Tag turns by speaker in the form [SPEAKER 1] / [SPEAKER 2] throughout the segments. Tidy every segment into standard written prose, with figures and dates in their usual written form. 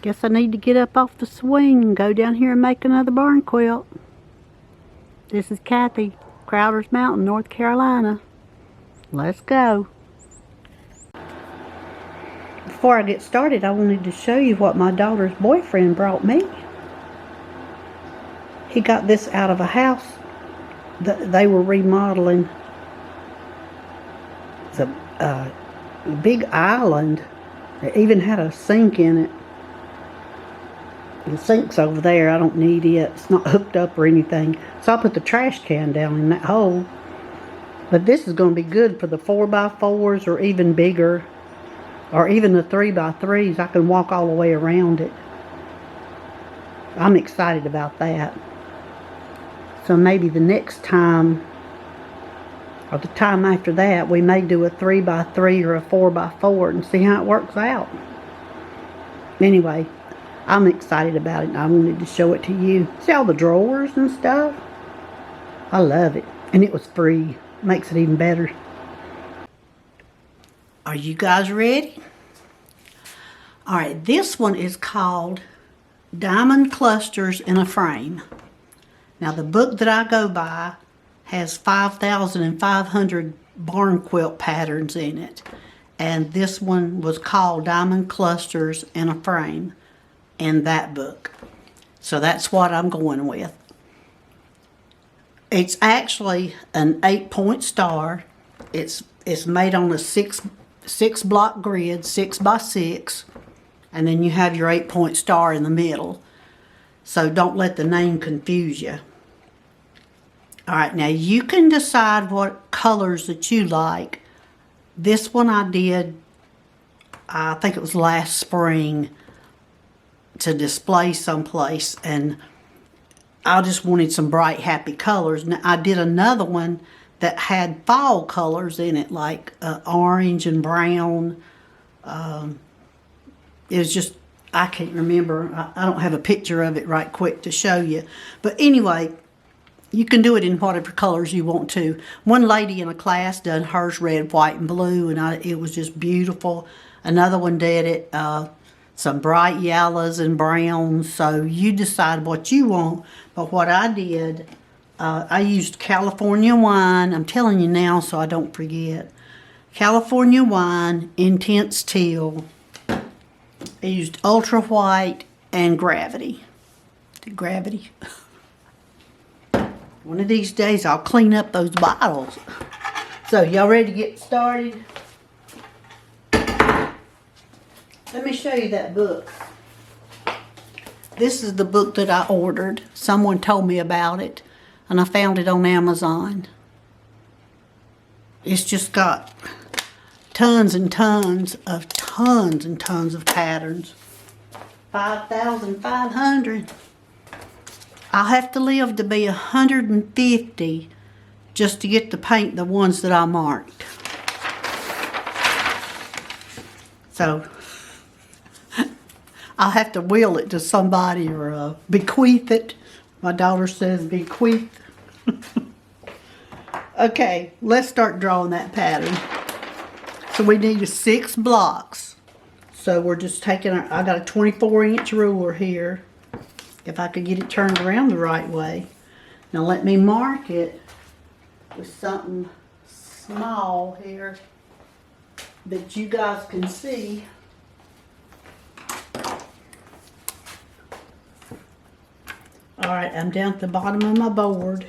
[SPEAKER 1] Guess I need to get up off the swing and go down here and make another barn quilt. This is Kathy, Crowder's Mountain, North Carolina. Let's go. Before I get started, I wanted to show you what my daughter's boyfriend brought me. He got this out of a house that they were remodeling. It's a big island. It even had a sink in it. The sink's over there. I don't need it. It's not hooked up or anything. So I put the trash can down in that hole. But this is going to be good for the 4x4s or even bigger. Or even the 3x3s. I can walk all the way around it. I'm excited about that. So maybe the next time, or the time after that, we may do a 3x3 or a 4x4 and see how it works out. Anyway, I'm excited about it and I wanted to show it to you. See all the drawers and stuff? I love it. And it was free. Makes it even better. Are you guys ready? Alright, this one is called Diamond Clusters in a Frame. Now the book that I go by has 5,500 barn quilt patterns in it. And this one was called Diamond Clusters in a Frame in that book. So that's what I'm going with. It's actually an 8-point star. It's made on a six block grid, 6x6. And then you have your 8-point star in the middle. So don't let the name confuse you. Alright, now you can decide what colors that you like. This one I did, I think it was last spring, to display someplace, and I just wanted some bright, happy colors. Now I did another one that had fall colors in it, like orange and brown. It was just, I can't remember. I don't have a picture of it right quick to show you. But anyway, you can do it in whatever colors you want to. One lady in a class done hers red, white, and blue, and it was just beautiful. Another one did it some bright yellows and browns. So you decide what you want. But what I did, I used California wine. I'm telling you now so I don't forget. California wine, intense teal. I used ultra white and gravity. Gravity. One of these days I'll clean up those bottles. So y'all ready to get started? Let me show you that book. This is the book that I ordered. Someone told me about it and I found it on Amazon. It's just got tons and tons of patterns. 5,500. I'll have to live to be 150 just to get to paint the ones that I marked. So I'll have to will it to somebody or bequeath it. My daughter says bequeath. Okay, let's start drawing that pattern. So we need 6 blocks. So we're just taking I got a 24-inch ruler here. If I could get it turned around the right way. Now let me mark it with something small here that you guys can see. Alright, I'm down at the bottom of my board.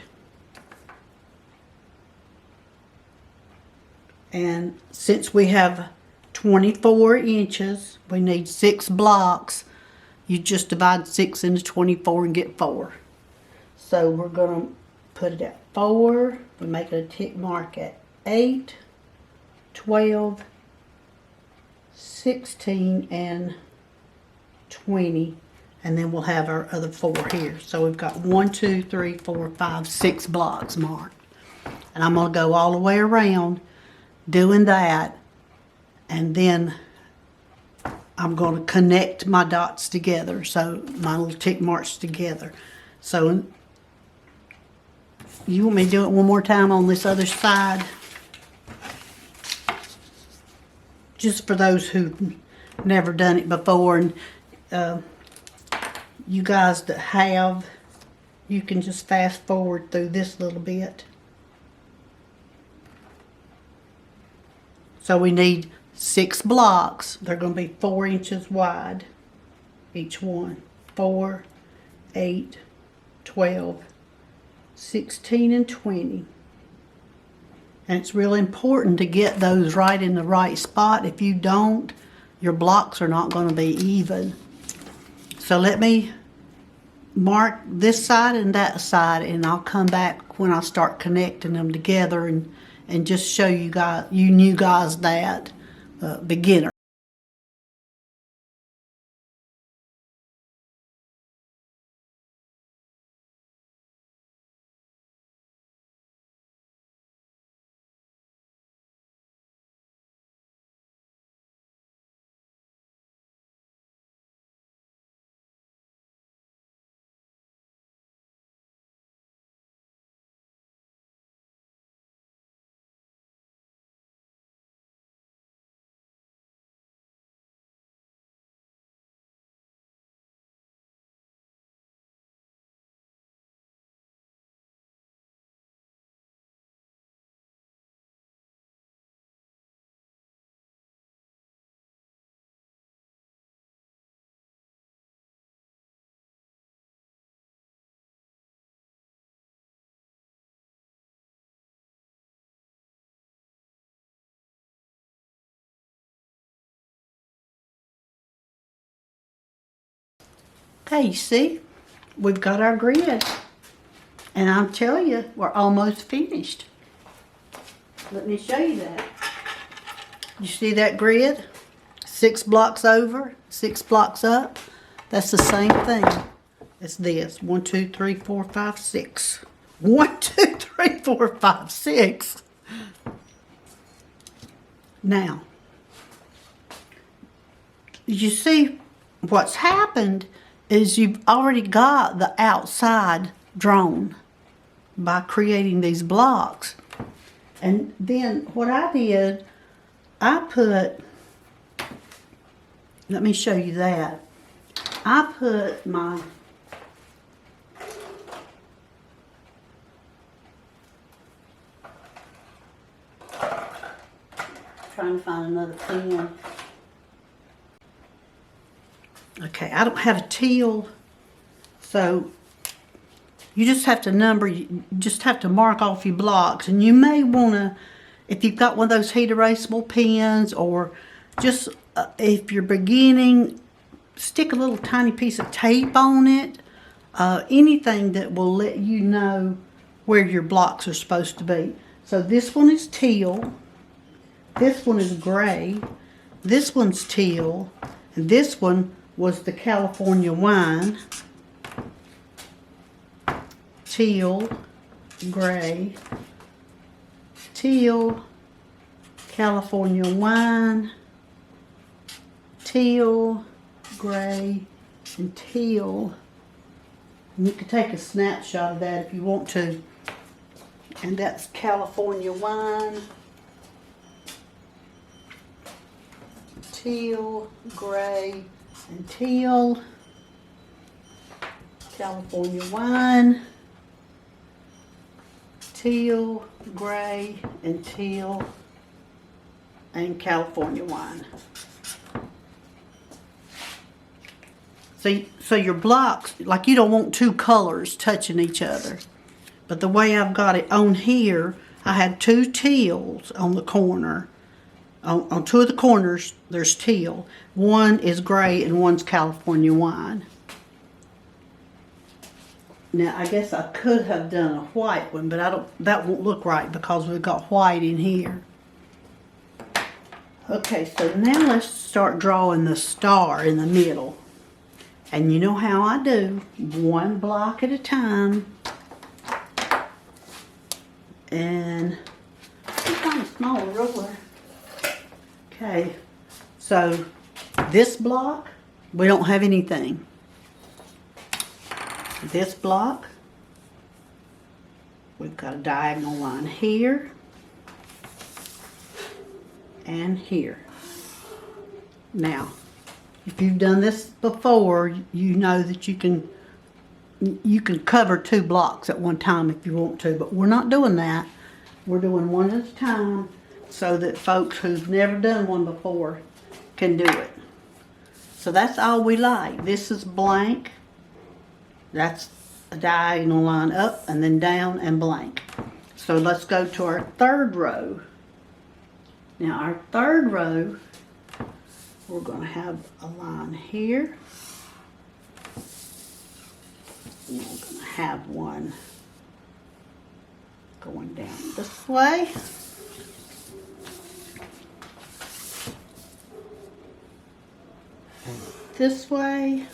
[SPEAKER 1] And since we have 24 inches, we need 6 blocks. You just divide 6 into 24 and get 4. So we're going to put it at 4. We make it a tick mark at 8, 12, 16, and 20. And then we'll have our other 4 here. So we've got 1, 2, 3, 4, 5, 6 blocks marked. And I'm going to go all the way around doing that. And then I'm going to connect my dots together, so my little tick marks together. So you want me to do it one more time on this other side? Just for those who've never done it before. And you guys that have, you can just fast forward through this little bit. So we need 6 blocks. They're going to be 4 inches wide, each one. 4, 8, 12, 16, and 20. And it's really important to get those right in the right spot. If you don't, your blocks are not going to be even. So let me mark this side and that side, and I'll come back when I start connecting them together and just show you guys, you new guys, that beginner. Okay, you see, we've got our grid. And I'll tell you, we're almost finished. Let me show you that. You see that grid? 6 blocks over, 6 blocks up. That's the same thing as this. 1, 2, 3, 4, 5, 6. 1, 2, 3, 4, 5, 6. Now, you see what's happened is you've already got the outside drawn by creating these blocks. And then what I did, I put, let me show you that. I put my, trying to find another pen. Okay, I don't have a teal, so you just have to number, you just have to mark off your blocks. And you may want to, if you've got one of those heat erasable pens, or just if you're beginning, stick a little tiny piece of tape on it. Anything that will let you know where your blocks are supposed to be. So this one is teal, this one is gray, this one's teal, and this one was the California wine. Teal, gray, teal, California wine, teal, gray, and teal. And you can take a snapshot of that if you want to. And that's California wine, teal, gray, and teal, California wine, teal, gray, and teal, and California wine. So your blocks, like, you don't want 2 colors touching each other. But the way I've got it on here, I had 2 teals on the corner. On 2 of the corners, there's teal. One is gray and one's California wine. Now, I guess I could have done a white one, but that won't look right because we've got white in here. Okay, so now let's start drawing the star in the middle. And you know how I do, 1 block at a time. And I'm kind of small ruler. Okay, so this block, we don't have anything. This block, we've got a diagonal line here and here. Now, if you've done this before, you know that you can cover 2 blocks at one time if you want to, but we're not doing that. We're doing one at a time so that folks who've never done one before can do it. So that's all we like. This is blank. That's a diagonal line up and then down and blank. So let's go to our 3rd row. Now our 3rd row, we're going to have a line here. And we're going to have one going down this way. And this way.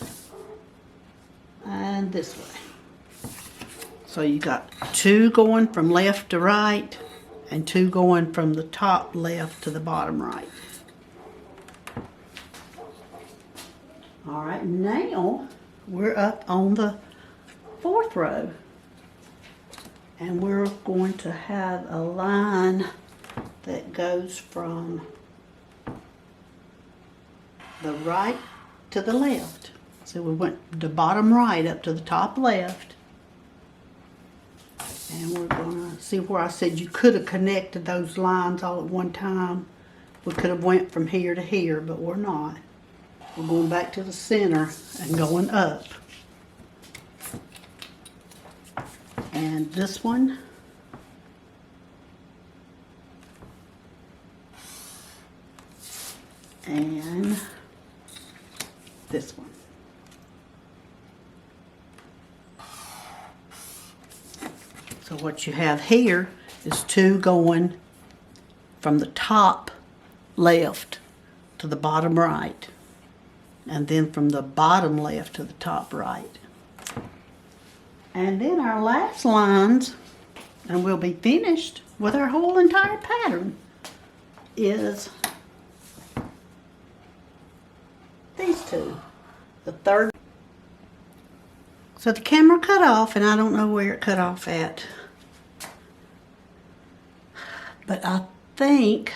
[SPEAKER 1] And this way. So you got 2 going from left to right and 2 going from the top left to the bottom right. All right, now we're up on the 4th row, and we're going to have a line that goes from the right to the left. So we went the bottom right up to the top left, and we're going to see where I said you could have connected those lines all at one time. We could have went from here to here, but we're not. We're going back to the center and going up. And this one. And this one. So what you have here is 2 going from the top left to the bottom right. And then from the bottom left to the top right. And then our last lines, and we'll be finished with our whole entire pattern, is these 2. The 3rd. So the camera cut off, and I don't know where it cut off at. But I think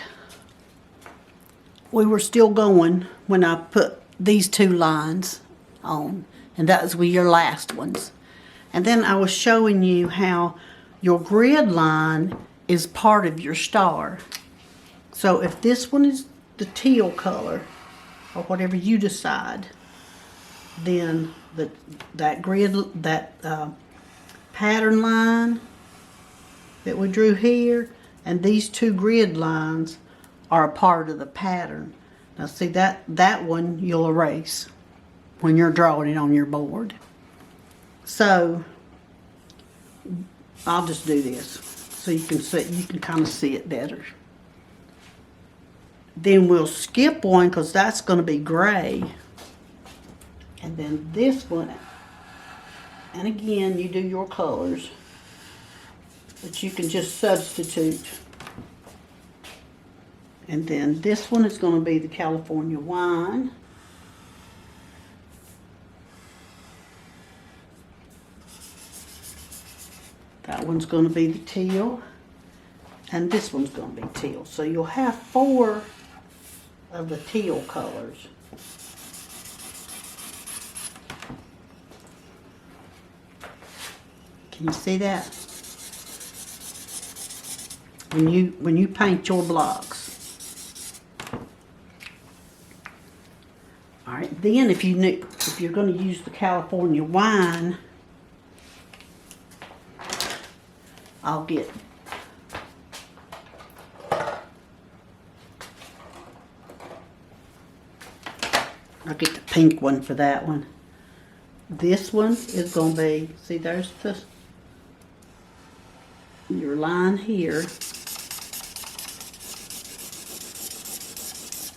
[SPEAKER 1] we were still going when I put these 2 lines on, and that was your last ones. And then I was showing you how your grid line is part of your star. So if this one is the teal color, or whatever you decide, then that pattern line that we drew here and these 2 grid lines are a part of the pattern. Now see, that one you'll erase when you're drawing it on your board. So I'll just do this so you can kind of see it better. Then we'll skip one because that's going to be gray. And then this one, and again you do your colors, but you can just substitute. And then this one is going to be the California wine. That one's going to be the teal. And this one's going to be teal. So you'll have 4 of the teal colors. Can you see that? When you paint your blocks. All right, then if you're going to use the California wine, I'll get the pink one for that one. This one is going to be, see, there's your line here.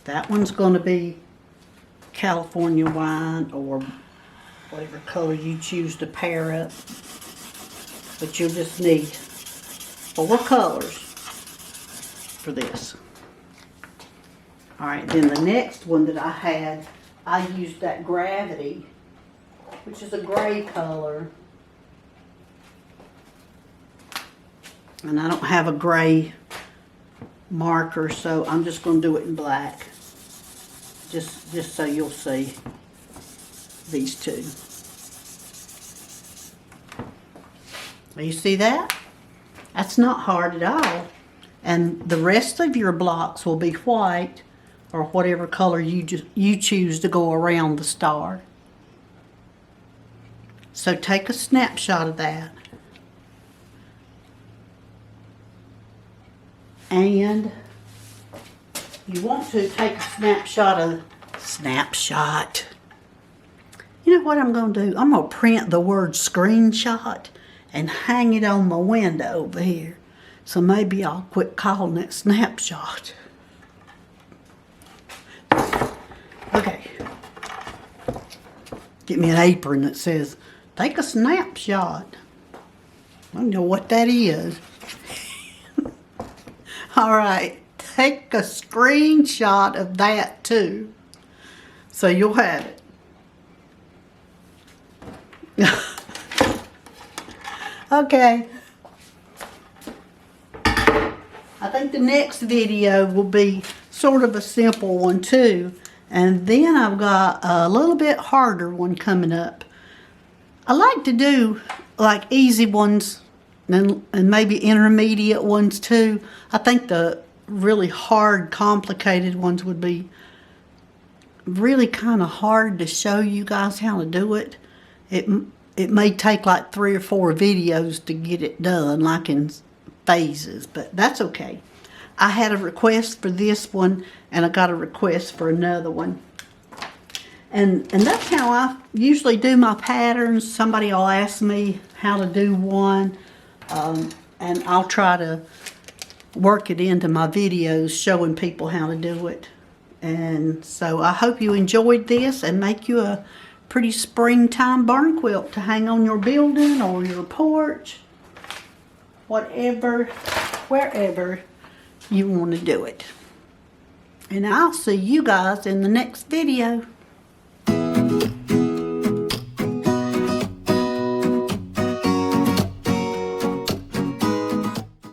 [SPEAKER 1] That one's going to be California wine or whatever color you choose to pair up. But you'll just need 4 colors for this. Alright, then the next one that I had, I used that Gravity, which is a gray color. And I don't have a gray marker, so I'm just going to do it in black. just so you'll see these two. You see that? That's not hard at all. And the rest of your blocks will be white or whatever color you choose to go around the star. So take a snapshot of that. And you want to take a snapshot. You know what I'm going to do? I'm going to print the word screenshot and hang it on my window over here. So maybe I'll quit calling it snapshot. Okay. Get me an apron that says, take a snapshot. I don't know what that is. All right. Take a screenshot of that too. So you'll have it. Okay. I think the next video will be sort of a simple one too. And then I've got a little bit harder one coming up. I like to do like easy ones and maybe intermediate ones too. I think the really hard, complicated ones would be really kind of hard to show you guys how to do it. It may take like 3 or 4 videos to get it done, like in phases, but that's okay. I had a request for this one, and I got a request for another one. And that's how I usually do my patterns. Somebody will ask me how to do one, and I'll try to work it into my videos showing people how to do it. And so I hope you enjoyed this and make you a pretty springtime barn quilt to hang on your building or your porch, whatever, wherever you want to do it. And I'll see you guys in the next video.